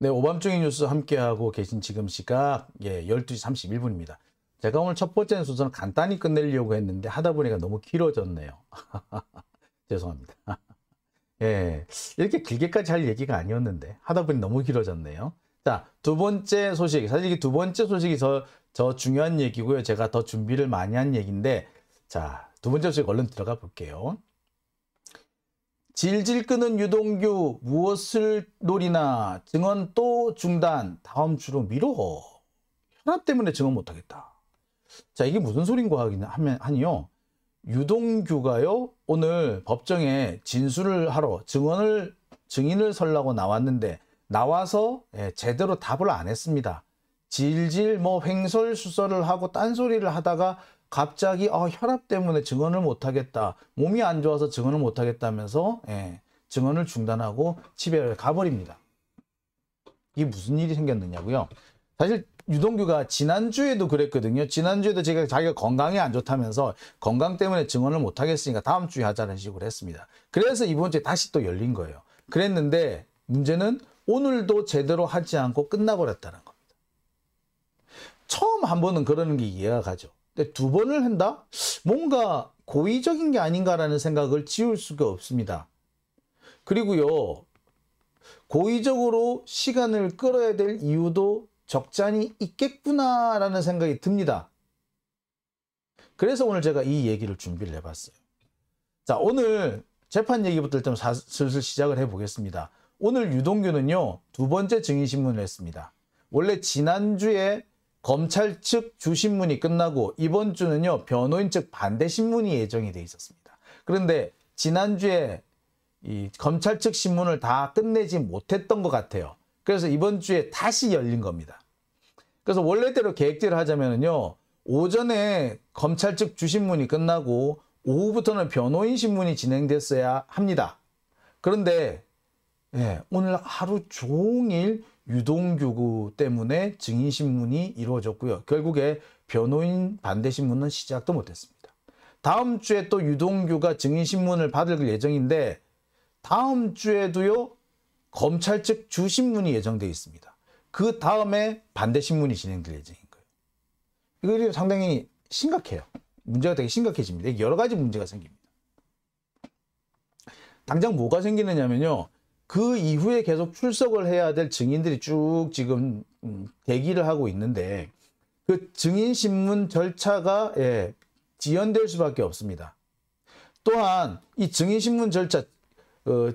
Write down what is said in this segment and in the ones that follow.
네, 오밤중의 뉴스 함께하고 계신 지금 시각 12시 31분입니다. 제가 오늘 첫 번째 순서는 간단히 끝내려고 했는데 하다 보니까 너무 길어졌네요. 죄송합니다. 예, 이렇게 길게까지 할 얘기가 아니었는데 하다 보니 너무 길어졌네요. 자, 두 번째 소식. 사실 이게 두 번째 소식이 더 중요한 얘기고요. 제가 더 준비를 많이 한 얘기인데, 자, 두 번째 소식 얼른 들어가 볼게요. 질질 끄는 유동규 무엇을 노리나 증언 또 중단 다음 주로 미뤄. 현안 때문에 증언 못하겠다. 자, 이게 무슨 소린가 하니요. 유동규가요 오늘 법정에 진술을 하러 증인을 서려고 나왔는데 나와서 제대로 답을 안 했습니다. 질질 횡설수설을 하고 딴소리를 하다가 갑자기 혈압 때문에 증언을 못하겠다. 몸이 안 좋아서 증언을 못하겠다면서 증언을 중단하고 집에 가버립니다. 이게 무슨 일이 생겼느냐고요. 사실 유동규가 지난주에도 그랬거든요. 지난주에도 자기가 건강이 안 좋다면서 건강 때문에 증언을 못하겠으니까 다음 주에 하자는 식으로 했습니다. 그래서 이번 주에 다시 또 열린 거예요. 그랬는데 문제는 오늘도 제대로 하지 않고 끝나버렸다는 겁니다. 처음 한 번은 그러는 게 이해가 가죠. 근데 두 번을 한다? 뭔가 고의적인 게 아닌가라는 생각을 지울 수가 없습니다. 그리고요, 고의적으로 시간을 끌어야 될 이유도 적잖이 있겠구나라는 생각이 듭니다. 그래서 오늘 제가 이 얘기를 준비를 해봤어요. 자, 오늘 재판 얘기부터 일단 슬슬 시작을 해보겠습니다. 오늘 유동규는요, 두 번째 증인신문을 했습니다. 원래 지난주에 검찰 측 주신문이 끝나고 이번 주는요 변호인 측 반대 신문이 예정이 돼 있었습니다. 그런데 지난주에 이 검찰 측 신문을 다 끝내지 못했던 것 같아요. 그래서 이번 주에 다시 열린 겁니다. 그래서 원래대로 계획대로 하자면요 오전에 검찰 측 주신문이 끝나고 오후부터는 변호인 신문이 진행됐어야 합니다. 그런데 오늘 하루 종일 유동규 때문에 증인신문이 이루어졌고요. 결국에 변호인 반대신문은 시작도 못했습니다. 다음 주에 또 유동규가 증인신문을 받을 예정인데 다음 주에도요 검찰 측 주신문이 예정되어 있습니다. 그 다음에 반대신문이 진행될 예정인 거예요. 이거 상당히 심각해요. 문제가 되게 심각해집니다. 여러 가지 문제가 생깁니다. 당장 뭐가 생기느냐면요. 그 이후에 계속 출석을 해야 될 증인들이 쭉 지금 대기를 하고 있는데 그 증인신문 절차가 지연될 수밖에 없습니다. 또한 이 증인신문 절차,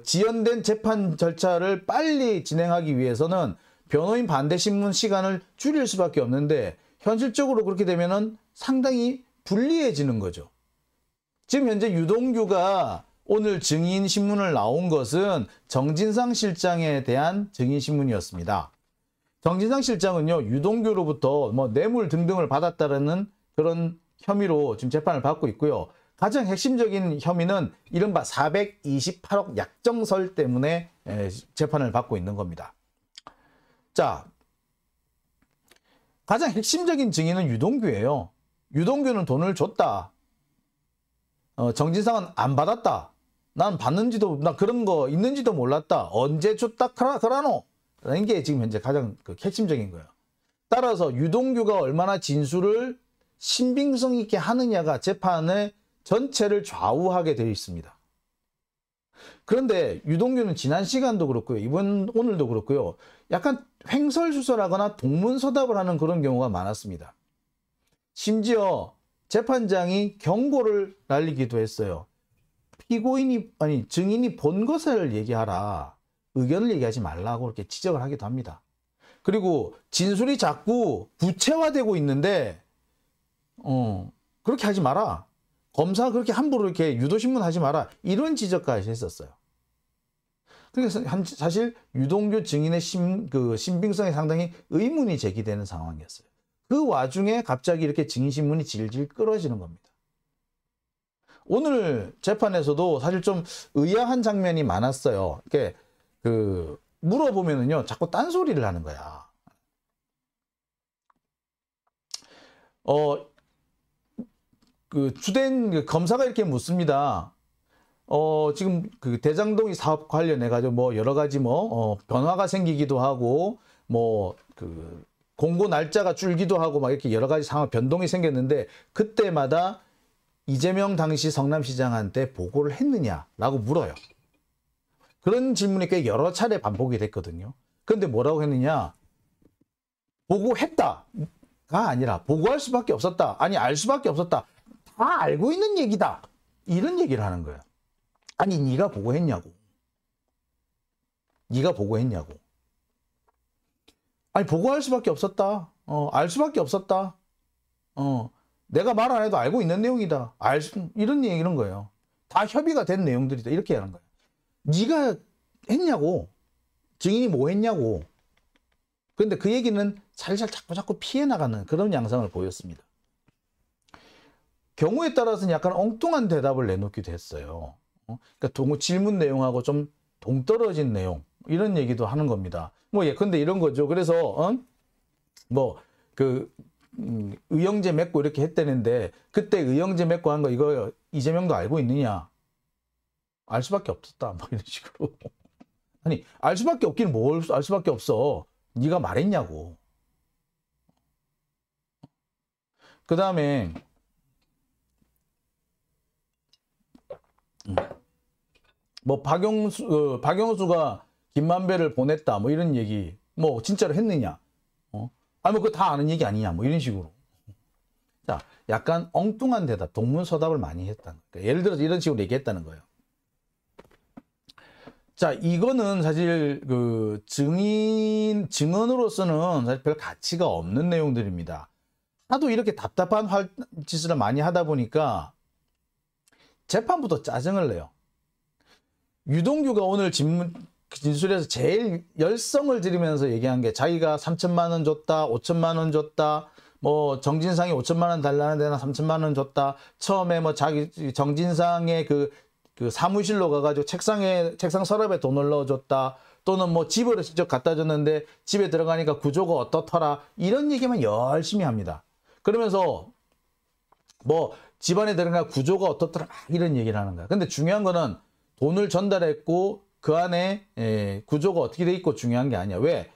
지연된 재판 절차를 빨리 진행하기 위해서는 변호인 반대신문 시간을 줄일 수밖에 없는데 현실적으로 그렇게 되면은 상당히 불리해지는 거죠. 지금 현재 유동규가 오늘 증인신문을 나온 것은 정진상 실장에 대한 증인신문이었습니다. 정진상 실장은요, 유동규로부터 뇌물 등등을 받았다는 그런 혐의로 지금 재판을 받고 있고요. 가장 핵심적인 혐의는 이른바 428억 약정설 때문에 재판을 받고 있는 겁니다. 자, 가장 핵심적인 증인은 유동규예요. 유동규는 돈을 줬다. 정진상은 안 받았다. 난 받는지도, 나 그런 거 있는지도 몰랐다. 언제 줬다 그라노? 라는 게 지금 현재 가장 핵심적인 거예요. 따라서 유동규가 얼마나 진술을 신빙성 있게 하느냐가 재판의 전체를 좌우하게 되어 있습니다. 그런데 유동규는 지난 시간도 그렇고요. 오늘도 그렇고요. 약간 횡설수설하거나 동문서답을 하는 그런 경우가 많았습니다. 심지어 재판장이 경고를 날리기도 했어요. 증인이 본 것을 얘기하라. 의견을 얘기하지 말라고 이렇게 지적을 하기도 합니다. 그리고 진술이 자꾸 부채화되고 있는데, 그렇게 하지 마라. 검사 그렇게 함부로 이렇게 유도신문 하지 마라. 이런 지적까지 했었어요. 그래서 사실 유동규 증인의 신빙성에 상당히 의문이 제기되는 상황이었어요. 그 와중에 갑자기 이렇게 증인신문이 질질 끌어지는 겁니다. 오늘 재판에서도 사실 좀 의아한 장면이 많았어요. 이렇게 물어보면은요, 자꾸 딴소리를 하는 거야. 주된 검사가 이렇게 묻습니다. 지금 그 대장동이 사업 관련해 가지고 뭐 여러 가지 뭐 변화가 생기기도 하고 뭐 그 공고 날짜가 줄기도 하고 막 이렇게 여러 가지 상황 변동이 생겼는데 그때마다 이재명 당시 성남시장한테 보고를 했느냐라고 물어요. 그런 질문이 꽤 여러 차례 반복이 됐거든요. 그런데 뭐라고 했느냐? 보고했다가 아니라 보고할 수밖에 없었다. 아니 알 수밖에 없었다. 다 알고 있는 얘기다. 이런 얘기를 하는 거예요. 아니 네가 보고했냐고. 네가 보고했냐고. 아니 보고할 수밖에 없었다. 알 수밖에 없었다. 내가 말 안 해도 알고 있는 내용이다. 이런 거예요. 다 협의가 된 내용들이다. 이렇게 하는 거예요. 네가 했냐고. 증인이 뭐 했냐고. 그런데 그 얘기는 살살 자꾸 피해 나가는 그런 양상을 보였습니다. 경우에 따라서는 약간 엉뚱한 대답을 내놓기도 했어요. 그러니까 질문 내용하고 좀 동떨어진 내용 이런 얘기도 하는 겁니다. 뭐 예컨대 이런 거죠. 그래서 의형제 맺고 이렇게 했다는데 그때 의형제 맺고 한 거 이거 이재명도 알고 있느냐? 알 수밖에 없었다. 뭐 이런 식으로. 아니 알 수밖에 없기는 뭘 알 수밖에 없어. 네가 말했냐고. 그 다음에 뭐 박영수가 김만배를 보냈다 뭐 이런 얘기 뭐 진짜로 했느냐? 아니 뭐 그거 다 아는 얘기 아니냐? 뭐 이런 식으로. 자, 약간 엉뚱한 대답, 동문서답을 많이 했다는 거예요. 예를 들어서 이런 식으로 얘기했다는 거예요. 자, 이거는 사실 그 증언으로서는 사실 별 가치가 없는 내용들입니다. 하도 이렇게 답답한 짓을 많이 하다 보니까 재판부터 짜증을 내요. 유동규가 오늘 진술에서 제일 열성을 들이면서 얘기한 게 자기가 3천만 원 줬다, 5천만 원 줬다, 뭐 정진상이 5천만 원 달라는 데나 3천만 원 줬다. 처음에 뭐 자기 정진상의 그 사무실로 가가지고 책상 서랍에 돈을 넣어줬다. 또는 뭐 집으로 직접 갖다 줬는데 집에 들어가니까 구조가 어떻더라. 이런 얘기만 열심히 합니다. 그러면서 뭐 집안에 들어가 구조가 어떻더라. 이런 얘기를 하는 거야. 근데 중요한 거는 돈을 전달했고 그 안에 구조가 어떻게 돼 있고 중요한 게 아니야. 왜?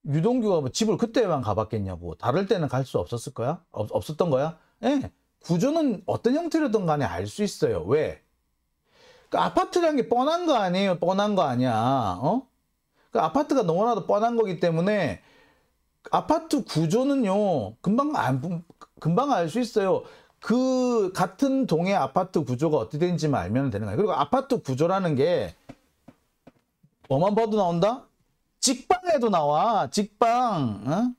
유동규가 뭐 집을 그때만 가봤겠냐고. 다를 때는 갈 수 없었을 거야? 없었던 거야? 예. 구조는 어떤 형태로든 간에 알 수 있어요. 왜? 그 아파트라는 게 뻔한 거 아니에요? 뻔한 거 아니야. 그 아파트가 너무나도 뻔한 거기 때문에 아파트 구조는요. 금방 알 수 있어요. 그 같은 동의 아파트 구조가 어떻게 되는지만 알면 되는 거예요. 그리고 아파트 구조라는 게 뭐만 봐도 나온다? 직방에도 나와. 직방.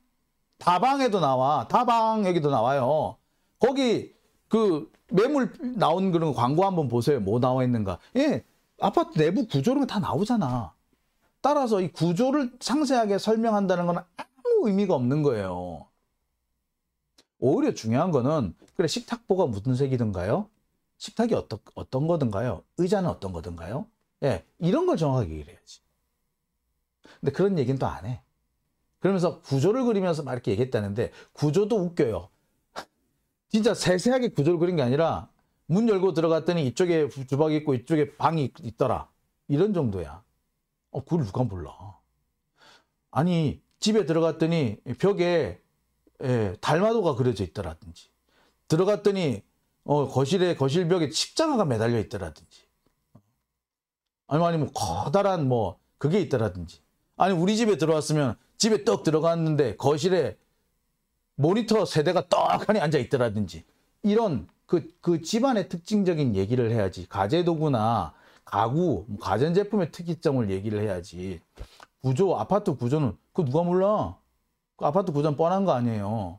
다방에도 나와. 다방 여기도 나와요. 거기 그 매물 나온 그런 광고 한번 보세요. 뭐 나와 있는가. 예. 아파트 내부 구조는 다 나오잖아. 따라서 이 구조를 상세하게 설명한다는 건 아무 의미가 없는 거예요. 오히려 중요한 거는 그래 식탁보가 무슨 색이든가요? 식탁이 어떤 거든가요? 의자는 어떤 거든가요? 예, 이런 걸 정확하게 얘기를 해야지. 근데 그런 얘기는 또 안 해. 그러면서 구조를 그리면서 막 이렇게 얘기했다는데 구조도 웃겨요. 진짜 세세하게 구조를 그린 게 아니라 문 열고 들어갔더니 이쪽에 주방이 있고 이쪽에 방이 있더라. 이런 정도야. 그걸 누가 몰라. 아니 집에 들어갔더니 벽에 달마도가 그려져 있더라든지 들어갔더니 거실벽에 십자가가 매달려 있더라든지 아니면 커다란 뭐 그게 있더라든지 아니 우리 집에 들어왔으면 집에 떡 들어갔는데 거실에 모니터 세대가 떡하니 앉아 있더라든지 이런 그 집안의 특징적인 얘기를 해야지. 가재도구나 가구 가전제품의 특이점을 얘기를 해야지. 구조 아파트 구조는 그거 누가 몰라. 그 아파트 구조는 뻔한 거 아니에요.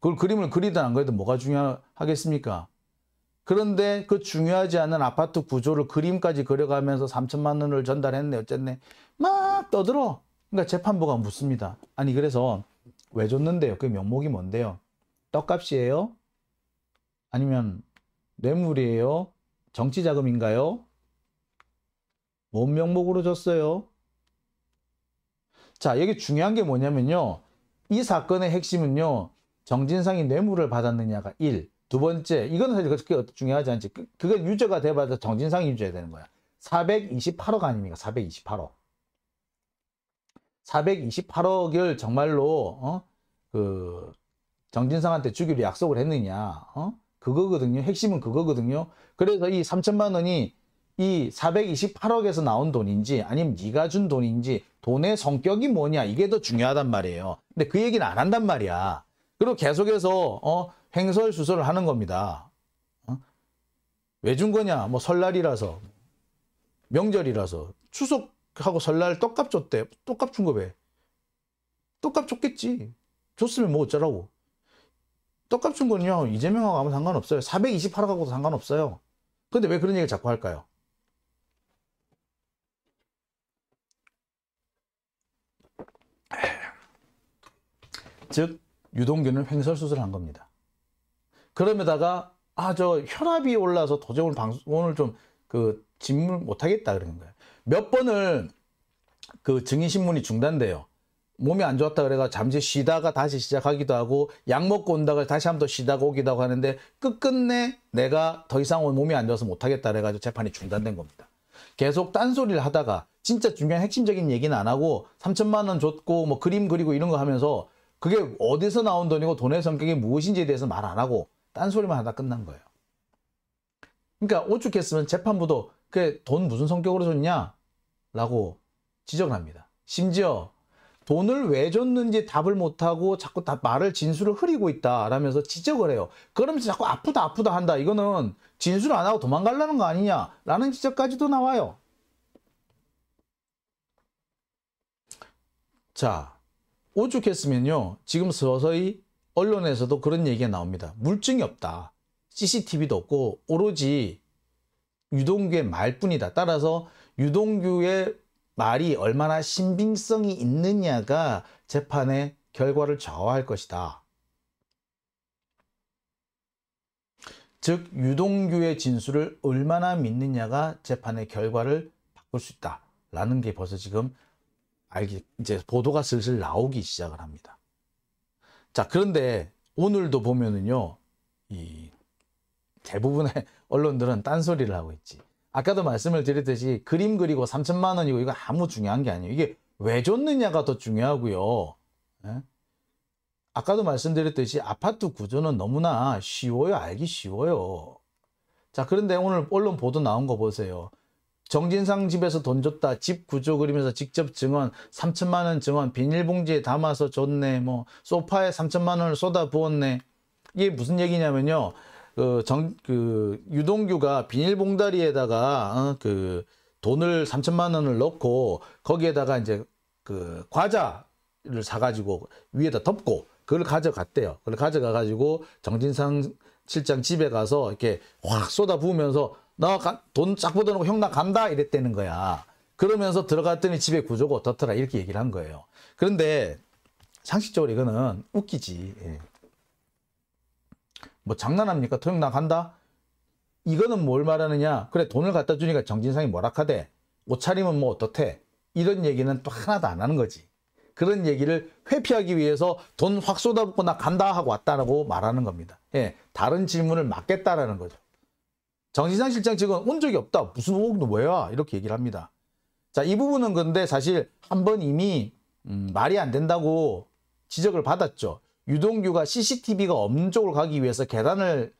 그걸 그림을 그리든 안 그리든 뭐가 중요하겠습니까? 그런데 그 중요하지 않은 아파트 구조를 그림까지 그려가면서 3천만 원을 전달했네 어쨌네 막 떠들어. 그러니까 재판부가 묻습니다. 아니 그래서 왜 줬는데요? 그 명목이 뭔데요? 떡값이에요? 아니면 뇌물이에요? 정치자금인가요? 뭔 명목으로 줬어요? 자, 여기 중요한 게 뭐냐면요. 이 사건의 핵심은요. 정진상이 뇌물을 받았느냐가 1, 두 번째, 이거는 사실 그렇게 중요하지 않지. 그게 유죄가 돼봐야 정진상이 유죄가 되는 거야. 428억 아닙니까? 428억. 428억을 정말로 그 정진상한테 주기로 약속을 했느냐? 그거거든요. 핵심은 그거거든요. 그래서 이 3천만 원이 이 428억에서 나온 돈인지 아니면 네가 준 돈인지 돈의 성격이 뭐냐 이게 더 중요하단 말이에요. 근데 그 얘기는 안 한단 말이야. 그리고 계속해서 횡설수설을 하는 겁니다. 왜 준 거냐? 뭐 설날이라서, 명절이라서, 추석하고 설날 떡값 줬대. 떡값 준 거 왜? 떡값 줬겠지. 줬으면 뭐 어쩌라고. 떡값 준 거는요, 이재명하고 아무 상관없어요. 428억하고도 상관없어요. 근데 왜 그런 얘기를 자꾸 할까요? 즉, 유동규는 횡설수설한 겁니다. 그러면다가 저 혈압이 올라서 도저히 오늘 좀 질문 못하겠다 그러는 거예요. 몇 번을 그 증인신문이 중단돼요. 몸이 안 좋았다 그래가 잠시 쉬다가 다시 시작하기도 하고 약 먹고 온다가 다시 한번 더 쉬다가 오기도 하고 하는데 끝끝내 내가 더 이상 오늘 몸이 안 좋아서 못하겠다 그래가지고 재판이 중단된 겁니다. 계속 딴소리를 하다가 진짜 중요한 핵심적인 얘기는 안 하고 3천만 원 줬고 뭐 그림 그리고 이런 거 하면서 그게 어디서 나온 돈이고 돈의 성격이 무엇인지에 대해서 말 안 하고 딴소리만 하다 끝난 거예요. 그러니까 오죽했으면 재판부도 그 돈 무슨 성격으로 줬냐? 라고 지적을 합니다. 심지어 돈을 왜 줬는지 답을 못하고 자꾸 말을 진술을 흐리고 있다라면서 지적을 해요. 그러면서 자꾸 아프다 한다. 이거는 진술 안 하고 도망가려는 거 아니냐라는 지적까지도 나와요. 자, 오죽했으면요. 지금 서서히 언론에서도 그런 얘기가 나옵니다. 물증이 없다. CCTV도 없고 오로지 유동규의 말뿐이다. 따라서 유동규의 말이 얼마나 신빙성이 있느냐가 재판의 결과를 좌우할 것이다. 즉 유동규의 진술을 얼마나 믿느냐가 재판의 결과를 바꿀 수 있다라는 게 벌써 지금 이제 보도가 슬슬 나오기 시작을 합니다. 자, 그런데 오늘도 보면은요, 이 대부분의 언론들은 딴소리를 하고 있지. 아까도 말씀을 드렸듯이 그림 그리고 3천만 원이고 이거 아무 중요한 게 아니에요. 이게 왜 줬느냐가 더 중요하고요. 예? 아까도 말씀드렸듯이 아파트 구조는 너무나 쉬워요. 알기 쉬워요. 자, 그런데 오늘 언론 보도 나온 거 보세요. 정진상 집에서 돈 줬다. 집 구조 그리면서 직접 증언, 3천만 원 증언, 비닐봉지에 담아서 줬네. 뭐 소파에 3천만 원을 쏟아 부었네. 이게 무슨 얘기냐면요. 유동규가 비닐봉다리에다가 돈을 3천만 원을 넣고 거기에다가 이제 과자를 사가지고 위에다 덮고 그걸 가져갔대요. 그걸 가져가가지고 정진상 실장 집에 가서 이렇게 확 쏟아 부으면서 너 돈 쫙 뻗어놓고 형 나 간다 이랬다는 거야. 그러면서 들어갔더니 집에 구조가 어떻더라 이렇게 얘기를 한 거예요. 그런데 상식적으로 이거는 웃기지. 예. 뭐 장난합니까? 형 나 간다? 이거는 뭘 말하느냐? 그래 돈을 갖다 주니까 정진상이 뭐라 하대? 옷차림은 뭐 어떻대? 이런 얘기는 또 하나도 안 하는 거지. 그런 얘기를 회피하기 위해서 돈 확 쏟아붓고 나 간다 하고 왔다라고 말하는 겁니다. 예, 다른 질문을 막겠다라는 거죠. 정진상 실장 측은 온 적이 없다. 무슨 오억도 뭐야? 이렇게 얘기를 합니다. 자, 이 부분은 근데 사실 한번 이미 말이 안 된다고 지적을 받았죠. 유동규가 CCTV가 없는 쪽으로 가기 위해서 계단을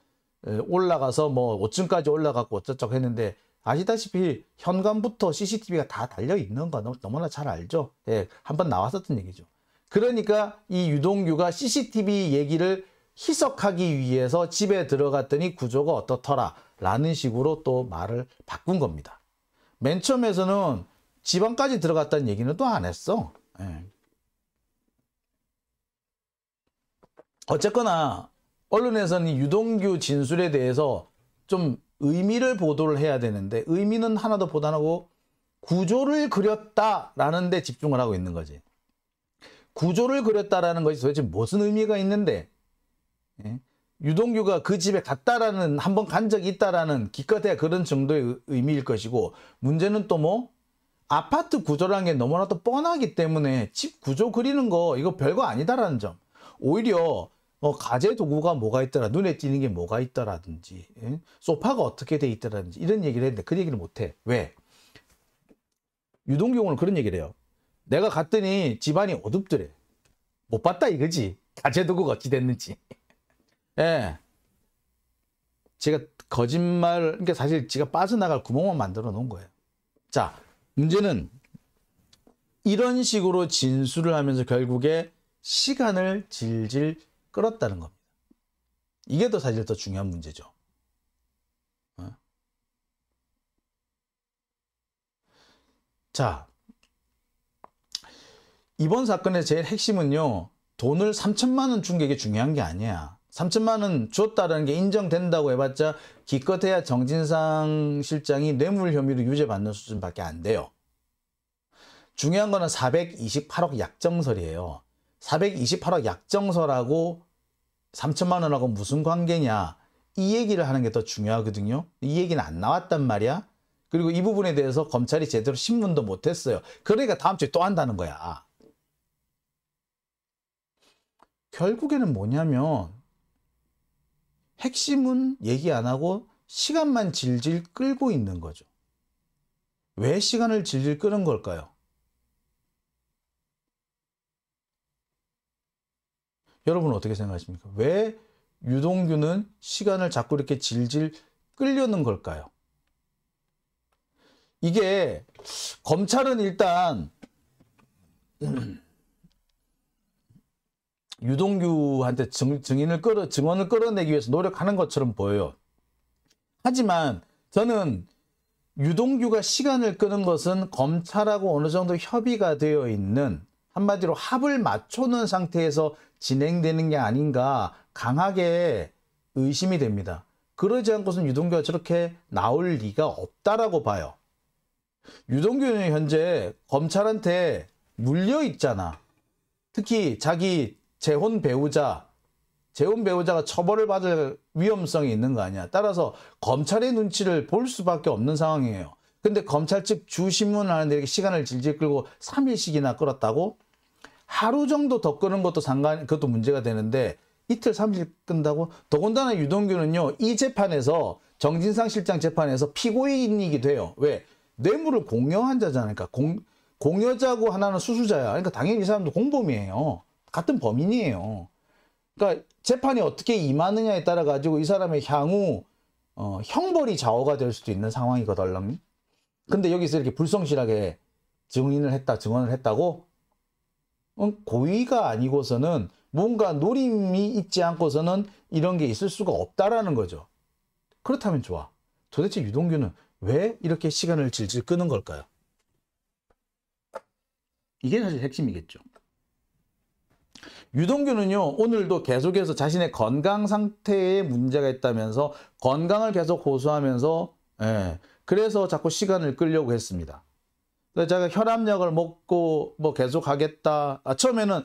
올라가서 뭐 5층까지 올라가고 어쩌고 했는데 아시다시피 현관부터 CCTV가 다 달려 있는 거 너무나 잘 알죠. 예, 한번 나왔었던 얘기죠. 그러니까 이 유동규가 CCTV 얘기를 희석하기 위해서 집에 들어갔더니 구조가 어떻더라 라는 식으로 또 말을 바꾼 겁니다. 맨 처음에서는 지방까지 들어갔다는 얘기는 또 안 했어. 예. 어쨌거나 언론에서는 유동규 진술에 대해서 좀 의미를 보도를 해야 되는데 의미는 하나도 보도 안 하고 구조를 그렸다라는 데 집중을 하고 있는 거지. 구조를 그렸다라는 것이 도대체 무슨 의미가 있는데 예? 유동규가 그 집에 갔다라는 한번 간 적이 있다라는 기껏해야 그런 정도의 의미일 것이고 문제는 또 뭐 아파트 구조라는 게 너무나도 뻔하기 때문에 집 구조 그리는 거 이거 별거 아니다라는 점. 오히려 가재 도구가 뭐가 있더라, 눈에 띄는 게 뭐가 있더라든지, 예? 소파가 어떻게 돼 있더라든지 이런 얘기를 했는데 그 얘기를 못해. 왜? 유동규 오늘 그런 얘기를 해요. 내가 갔더니 집안이 어둡더래. 못 봤다 이거지. 가재 도구가 어찌 됐는지. 예. 제가 거짓말, 그러니까 사실 지가 빠져나갈 구멍만 만들어 놓은 거예요. 자, 문제는 이런 식으로 진술을 하면서 결국에 시간을 질질 끌었다는 겁니다. 이게 더 사실 더 중요한 문제죠. 자, 이번 사건의 제일 핵심은요, 돈을 3천만 원 준 게 중요한 게 아니야. 3천만 원 줬다는 게 인정된다고 해봤자 기껏해야 정진상 실장이 뇌물 혐의로 유죄받는 수준밖에 안 돼요. 중요한 거는 428억 약정설이에요. 428억 약정설하고 3천만 원하고 무슨 관계냐, 이 얘기를 하는 게 더 중요하거든요. 이 얘기는 안 나왔단 말이야. 그리고 이 부분에 대해서 검찰이 제대로 신문도 못했어요. 그러니까 다음 주에 또 한다는 거야. 결국에는 뭐냐면 핵심은 얘기 안 하고 시간만 질질 끌고 있는 거죠. 왜 시간을 질질 끄는 걸까요? 여러분은 어떻게 생각하십니까? 왜 유동규는 시간을 자꾸 이렇게 질질 끌려는 걸까요? 이게 검찰은 일단 유동규한테 증언을 끌어내기 위해서 노력하는 것처럼 보여요. 하지만 저는 유동규가 시간을 끄는 것은 검찰하고 어느 정도 협의가 되어 있는, 한마디로 합을 맞춰놓은 상태에서 진행되는 게 아닌가 강하게 의심이 됩니다. 그러지 않고서는 유동규가 저렇게 나올 리가 없다라고 봐요. 유동규는 현재 검찰한테 물려 있잖아. 특히 자기 재혼 배우자가 처벌을 받을 위험성이 있는 거 아니야. 따라서 검찰의 눈치를 볼 수밖에 없는 상황이에요. 근데 검찰 측 주신문을 하는데 이렇게 시간을 질질 끌고 3일씩이나 끌었다고? 하루 정도 더 끄는 것도 그것도 문제가 되는데 이틀 3일 끈다고? 더군다나 유동규는요, 이 재판에서 정진상 실장 재판에서 피고인이기도 해요. 왜? 뇌물을 공여한 자잖아요. 그러니까 공여자고 하나는 수수자야. 그러니까 당연히 이 사람도 공범이에요. 같은 범인이에요. 그러니까 재판이 어떻게 임하느냐에 따라 가지고 이 사람의 향후 형벌이 좌우가 될 수도 있는 상황이거든. 근데 여기서 이렇게 불성실하게 증언을 했다고? 고의가 아니고서는 뭔가 노림이 있지 않고서는 이런 게 있을 수가 없다라는 거죠. 그렇다면 좋아. 도대체 유동규는 왜 이렇게 시간을 질질 끄는 걸까요? 이게 사실 핵심이겠죠. 유동규는요, 오늘도 계속해서 자신의 건강 상태에 문제가 있다면서 건강을 계속 호소하면서, 그래서 자꾸 시간을 끌려고 했습니다. 그래서 제가 혈압약을 먹고 뭐 계속 하겠다. 처음에는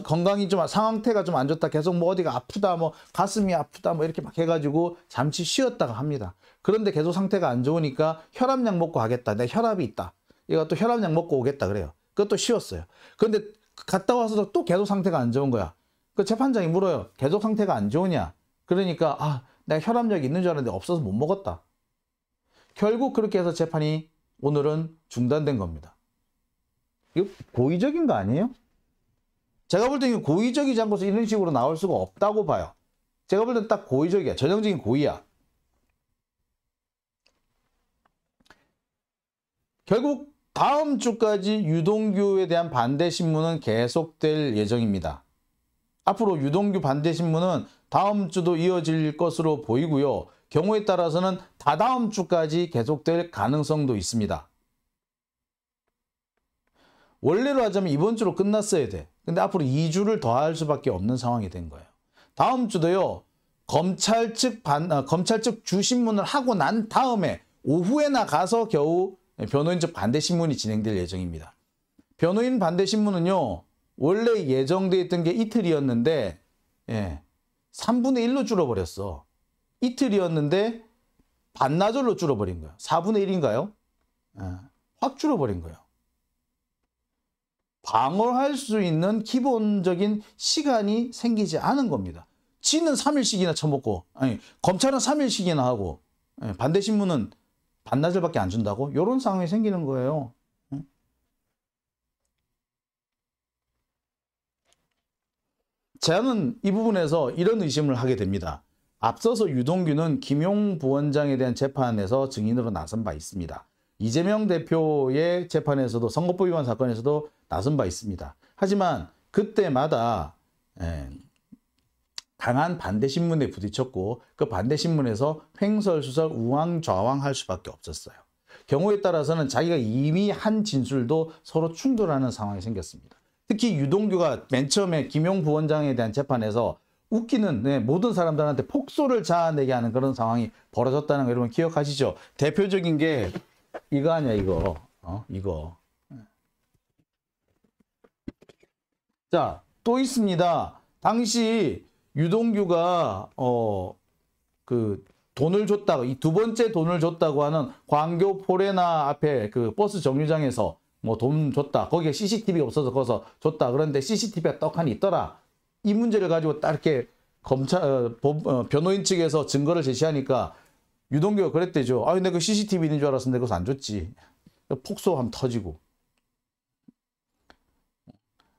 건강이 좀 상태가 좀 안 좋다. 계속 뭐 어디가 아프다, 뭐 가슴이 아프다, 뭐 이렇게 막 해가지고 잠시 쉬었다가 합니다. 그런데 계속 상태가 안 좋으니까 혈압약 먹고 하겠다. 내 혈압이 있다. 이거 또 혈압약 먹고 오겠다 그래요. 그것도 쉬었어요. 그런데 갔다 와서 또 계속 상태가 안 좋은 거야. 그 재판장이 물어요. 계속 상태가 안 좋으냐? 그러니까 내가 혈압약이 있는 줄 알았는데 없어서 못 먹었다. 결국 그렇게 해서 재판이 오늘은 중단된 겁니다. 이거 고의적인 거 아니에요? 제가 볼 때는 고의적이지 않고서 이런 식으로 나올 수가 없다고 봐요. 제가 볼 때는 딱 고의적이야. 전형적인 고의야. 결국 다음 주까지 유동규에 대한 반대 신문은 계속될 예정입니다. 앞으로 유동규 반대 신문은 다음 주도 이어질 것으로 보이고요. 경우에 따라서는 다다음 주까지 계속될 가능성도 있습니다. 원래로 하자면 이번 주로 끝났어야 돼. 근데 앞으로 2주를 더 할 수밖에 없는 상황이 된 거예요. 다음 주도요, 검찰 측 주신문을 하고 난 다음에 오후에 나가서 겨우 변호인 측 반대 신문이 진행될 예정입니다. 변호인 반대 신문은요, 원래 예정되어 있던 게 이틀이었는데 3분의 1로 줄어버렸어. 이틀이었는데 반나절로 줄어버린 거예요. 4분의 1인가요? 확 줄어버린 거예요. 방어할 수 있는 기본적인 시간이 생기지 않은 겁니다. 지는 3일씩이나 처먹고, 아니, 검찰은 3일씩이나 하고, 예, 반대신문은 반나절밖에 안 준다고? 이런 상황이 생기는 거예요. 저는 이 부분에서 이런 의심을 하게 됩니다. 앞서서 유동규는 김용 부원장에 대한 재판에서 증인으로 나선 바 있습니다. 이재명 대표의 재판에서도 선거법 위반 사건에서도 나선 바 있습니다. 하지만 그때마다 강한 반대신문에 부딪혔고 그 반대신문에서 횡설수설 우왕좌왕할 수밖에 없었어요. 경우에 따라서는 자기가 이미 한 진술도 서로 충돌하는 상황이 생겼습니다. 특히 유동규가 맨 처음에 김용 부원장에 대한 재판에서 웃기는 모든 사람들한테 폭소를 자아내게 하는 그런 상황이 벌어졌다는 거 여러분 기억하시죠? 대표적인 게 이거 아니야 이거. 이거. 자, 또 있습니다. 당시 유동규가 그 돈을 줬다고 이 두 번째 돈을 줬다고 하는 광교 포레나 앞에 그 버스 정류장에서 뭐 돈 줬다. 거기에 CCTV가 없어서 거기서 줬다. 그런데 CCTV가 떡하니 있더라. 이 문제를 가지고 딱 이렇게 변호인 측에서 증거를 제시하니까 유동규가 그랬대죠. 아, 내가 그 CCTV 있는 줄 알았는데 그것도 안 줬지. 폭소 한번 터지고.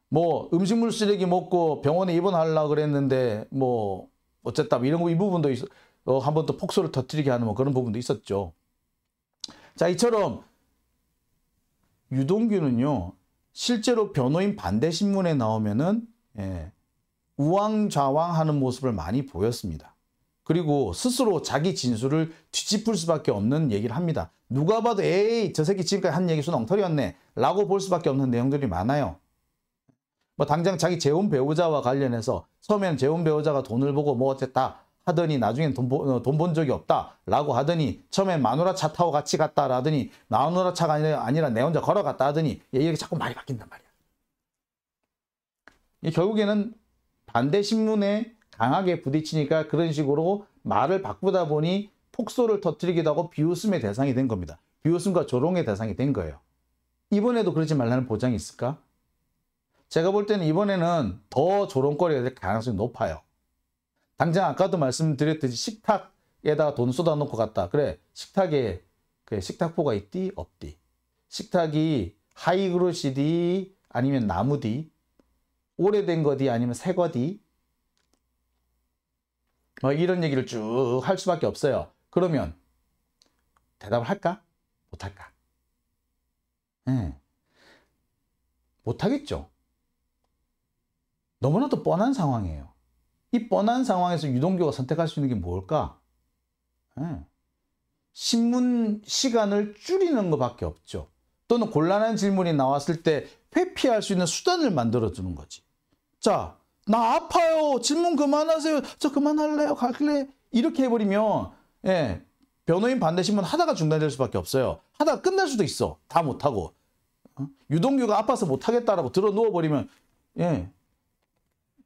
뭐 음식물 쓰레기 먹고 병원에 입원하려고 그랬는데 뭐 어쨌다 이런 거 이 부분도 한 번 또 폭소를 터뜨리게 하는 뭐 그런 부분도 있었죠. 자, 이처럼 유동규는요 실제로 변호인 반대 신문에 나오면은 우왕좌왕하는 모습을 많이 보였습니다. 그리고 스스로 자기 진술을 뒤집을 수밖에 없는 얘기를 합니다. 누가 봐도 에이 저 새끼 지금까지 한 얘기 수는 엉터리였네 라고 볼 수밖에 없는 내용들이 많아요. 뭐 당장 자기 재혼 배우자와 관련해서 처음에는 재혼 배우자가 돈을 보고 뭐 어쨌다 하더니 나중엔 돈 본 적이 없다 라고 하더니 처음엔 마누라 차 타고 같이 갔다 하더니 마누라 차가 아니라 내 혼자 걸어갔다 하더니 이게 자꾸 말이 바뀐단 말이야. 결국에는 반대 신문에 강하게 부딪히니까 그런 식으로 말을 바꾸다 보니 폭소를 터뜨리기도 하고 비웃음의 대상이 된 겁니다. 비웃음과 조롱의 대상이 된 거예요. 이번에도 그러지 말라는 보장이 있을까? 제가 볼 때는 이번에는 더 조롱거리가 될 가능성이 높아요. 당장 아까도 말씀드렸듯이 식탁에다가 돈 쏟아놓고 갔다. 그래, 식탁에 식탁보가 있디? 없디? 식탁이 하이그로시디? 아니면 나무디? 오래된 거디? 아니면 새 거디? 뭐 이런 얘기를 쭉 할 수밖에 없어요. 그러면 대답을 할까? 못할까? 못하겠죠. 너무나도 뻔한 상황이에요. 이 뻔한 상황에서 유동규가 선택할 수 있는 게 뭘까? 신문 시간을 줄이는 것밖에 없죠. 또는 곤란한 질문이 나왔을 때 회피할 수 있는 수단을 만들어주는 거지. 자, 나 아파요. 질문 그만하세요. 저 그만할래요. 갈래? 이렇게 해버리면 변호인 반대 신문 하다가 중단될 수밖에 없어요. 하다가 끝날 수도 있어. 다 못하고. 유동규가 아파서 못하겠다라고 들어 누워버리면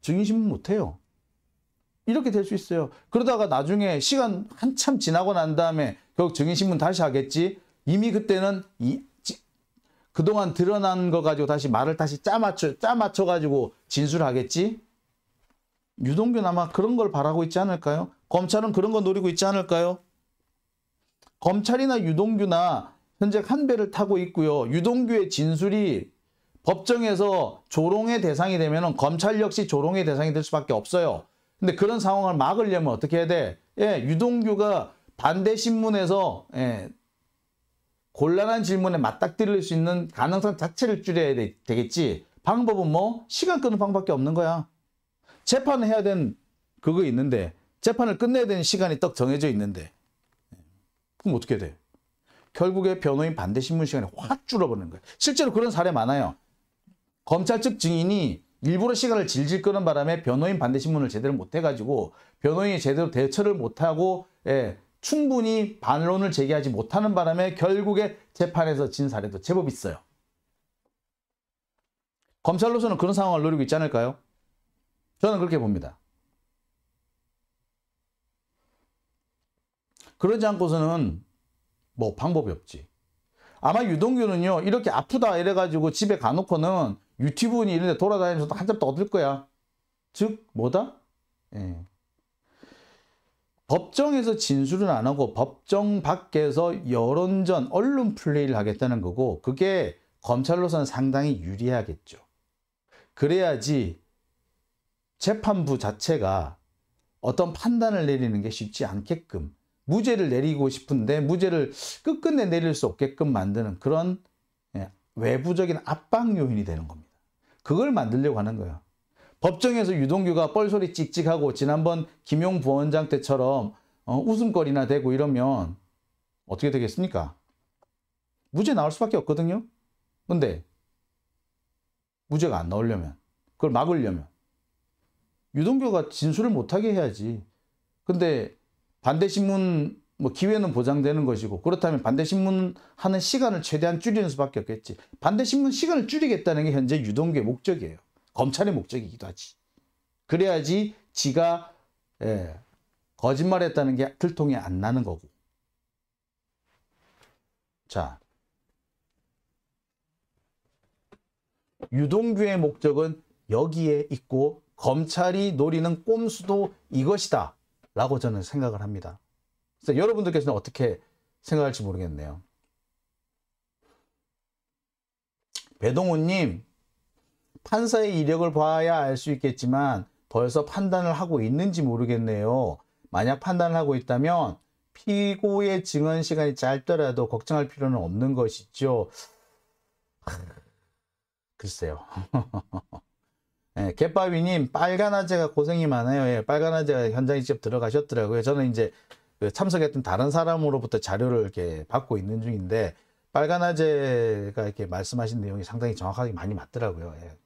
증인신문 못해요. 이렇게 될 수 있어요. 그러다가 나중에 시간 한참 지나고 난 다음에 결국 증인신문 다시 하겠지. 이미 그때는 그동안 드러난 거 가지고 다시 말을 다시 짜맞춰가지고 진술하겠지. 유동규는 아마 그런 걸 바라고 있지 않을까요? 검찰은 그런 거 노리고 있지 않을까요? 검찰이나 유동규나 현재 한 배를 타고 있고요. 유동규의 진술이 법정에서 조롱의 대상이 되면 검찰 역시 조롱의 대상이 될 수밖에 없어요. 근데 그런 상황을 막으려면 어떻게 해야 돼? 유동규가 반대 신문에서 곤란한 질문에 맞닥뜨릴 수 있는 가능성 자체를 줄여야 되겠지. 방법은 뭐? 시간 끄는 방법밖에 없는 거야. 재판을 해야 되는 그거 있는데 재판을 끝내야 되는 시간이 딱 정해져 있는데 그럼 어떻게 돼? 결국에 변호인 반대 신문 시간이 확 줄어버리는 거예요. 실제로 그런 사례 많아요. 검찰 측 증인이 일부러 시간을 질질 끄는 바람에 변호인 반대 신문을 제대로 못해가지고 변호인이 제대로 대처를 못하고 충분히 반론을 제기하지 못하는 바람에 결국에 재판에서 진 사례도 제법 있어요. 검찰로서는 그런 상황을 노리고 있지 않을까요? 저는 그렇게 봅니다. 그러지 않고서는 뭐 방법이 없지. 아마 유동규는요 이렇게 아프다 이래가지고 집에 가놓고는 유튜브니 이런 데 돌아다니면서 한참 떠들 거야. 즉 뭐다? 법정에서 진술은 안 하고 법정 밖에서 여론전, 언론 플레이를 하겠다는 거고, 그게 검찰로서는 상당히 유리하겠죠. 그래야지 재판부 자체가 어떤 판단을 내리는 게 쉽지 않게끔, 무죄를 내리고 싶은데 무죄를 끝끝내 내릴 수 없게끔 만드는 그런 외부적인 압박 요인이 되는 겁니다. 그걸 만들려고 하는 거예요. 법정에서 유동규가 뻘소리 찍찍하고 지난번 김용 부원장 때처럼 웃음거리나 대고 이러면 어떻게 되겠습니까? 무죄 나올 수밖에 없거든요. 근데 무죄가 안 나오려면, 그걸 막으려면 유동규가 진술을 못하게 해야지. 근데 반대신문 기회는 보장되는 것이고, 그렇다면 반대신문 하는 시간을 최대한 줄이는 수밖에 없겠지. 반대신문 시간을 줄이겠다는 게 현재 유동규의 목적이에요. 검찰의 목적이기도 하지. 그래야지 지가 거짓말했다는 게 들통이 안 나는 거고. 자, 유동규의 목적은 여기에 있고 검찰이 노리는 꼼수도 이것이다 라고 저는 생각을 합니다. 그래서 여러분들께서는 어떻게 생각할지 모르겠네요. 배동훈님, 판사의 이력을 봐야 알 수 있겠지만 벌써 판단을 하고 있는지 모르겠네요. 만약 판단을 하고 있다면 피고의 증언 시간이 짧더라도 걱정할 필요는 없는 것이죠. 글쎄요. 네, 갯바위님, 빨간아재가 고생이 많아요. 예, 빨간아재가 현장에 직접 들어가셨더라고요. 저는 이제 참석했던 다른 사람으로부터 자료를 이렇게 받고 있는 중인데, 빨간아재가 이렇게 말씀하신 내용이 상당히 정확하게 많이 맞더라고요. 예.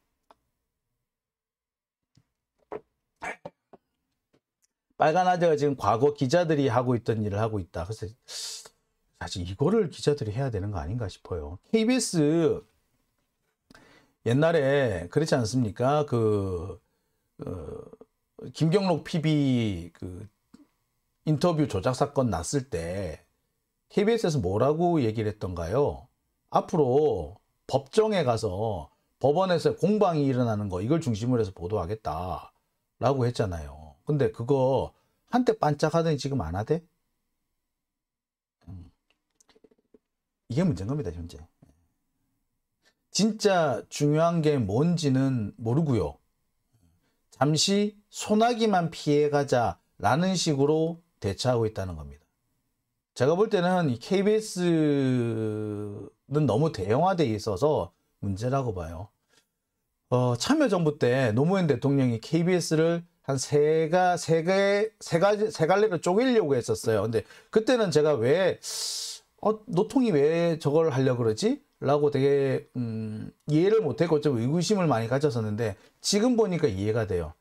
빨간아재가 지금 과거 기자들이 하고 있던 일을 하고 있다. 그래서 사실 이거를 기자들이 해야 되는 거 아닌가 싶어요. KBS 옛날에 그렇지 않습니까? 김경록 PB 인터뷰 조작 사건 났을 때 KBS에서 뭐라고 얘기를 했던가요? 앞으로 법정에 가서 법원에서 공방이 일어나는 거 이걸 중심으로 해서 보도하겠다라고 했잖아요. 근데 그거 한때 반짝하더니 지금 안 하대? 이게 문제인 겁니다, 현재. 진짜 중요한 게 뭔지는 모르고요. 잠시 소나기만 피해가자라는 식으로 대처하고 있다는 겁니다. 제가 볼 때는 이 KBS는 너무 대형화되어 있어서 문제라고 봐요. 참여정부 때 노무현 대통령이 KBS를 한 세 갈래로 쪼개려고 했었어요. 근데 그때는 제가 왜 노통이 왜 저걸 하려고 그러지? 라고 되게 이해를 못했고 좀 의구심을 많이 가졌었는데, 지금 보니까 이해가 돼요.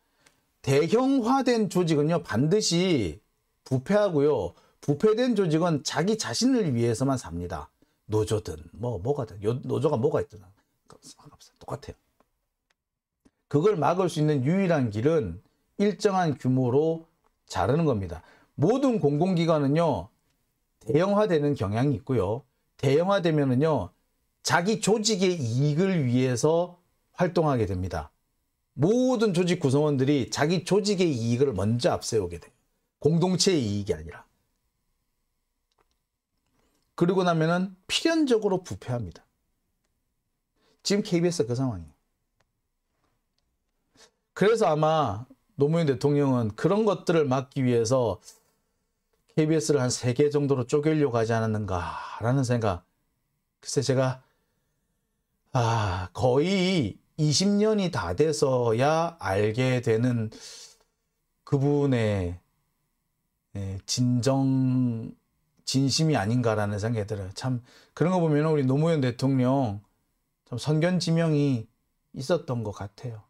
대형화된 조직은요 반드시 부패하고요, 부패된 조직은 자기 자신을 위해서만 삽니다. 노조든 뭐가든, 노조가 뭐가 있든 상관없어요. 똑같아요. 그걸 막을 수 있는 유일한 길은 일정한 규모로 자르는 겁니다. 모든 공공기관은요 대형화되는 경향이 있고요, 대형화되면은요 자기 조직의 이익을 위해서 활동하게 됩니다. 모든 조직 구성원들이 자기 조직의 이익을 먼저 앞세우게 돼요. 공동체의 이익이 아니라. 그러고 나면은 필연적으로 부패합니다. 지금 KBS가 그 상황이에요. 그래서 아마 노무현 대통령은 그런 것들을 막기 위해서 KBS를 한 3개 정도로 쪼개려고 하지 않았는가라는 생각. 글쎄 제가 거의 20년이 다 돼서야 알게 되는 그분의 진심이 아닌가라는 생각이 들어요. 참 그런 거 보면 우리 노무현 대통령 참 선견지명이 있었던 것 같아요.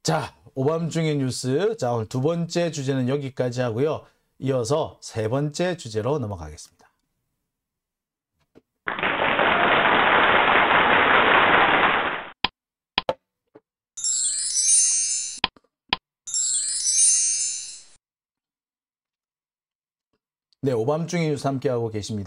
자, 오밤중의 뉴스. 자, 오늘 2번째 주제는 여기까지 하고요. 이어서 3번째 주제로 넘어가겠습니다. 네, 오밤중의 뉴스 함께하고 계십니다.